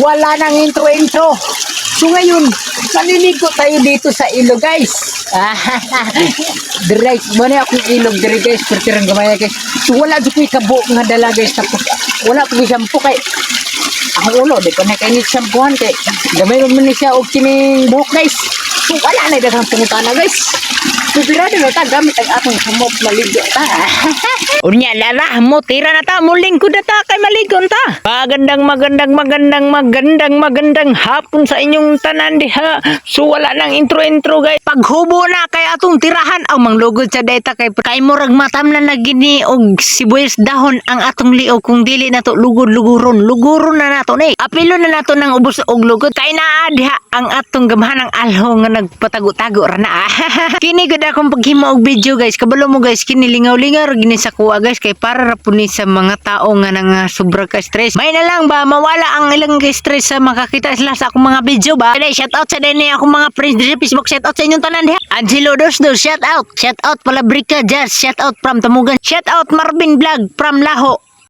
Wala nang intro-intro. So ngayon, maliligo tayo dito sa ilog guys. Direct, mana akong ilog dire guys, pertirang gamay guys. So wala dito ikabo nga dala guys. Tapos wala ko shampoo kay ang ulo, di ko na kainit shampoohan kay gamay mo ni siya og kining buhok guys. So wala na daghang pangutana guys. So birado na ta gamit ang atong hamot maligo ta. Unya lala mo tira na ta muling ko data kay maligon ta. Magandang hapon sa inyong tanan diha. So wala nang intro guys. Paghubo na kay atong tirahan ang manglugod sa data kay murag matam na nagini og sibuyas dahon ang atong liog kung dili na to luguron na nato ni. Apilo na nato nang ubos og lugod kay naa diha ang atong gamahan ng alho nga nagpatago-tago ra na. Kini gud akong paghimo og video guys. Kabalo mo guys kini lingaw-lingaw ra gini sa kuha guys kay para ra pud ni sa mga tao nga nang sobra ka stress. May na lang ba mawala ang ilang stress sa makakita sila sa akong mga video ba. Kaya shout out sa dini akong mga friends sa Facebook, shout out sa inyong tanan diha. Angelo Dos shout out. Shout out Palabrika Jazz, shout out from Tamugan. Shout out Marvin Vlog from Laho.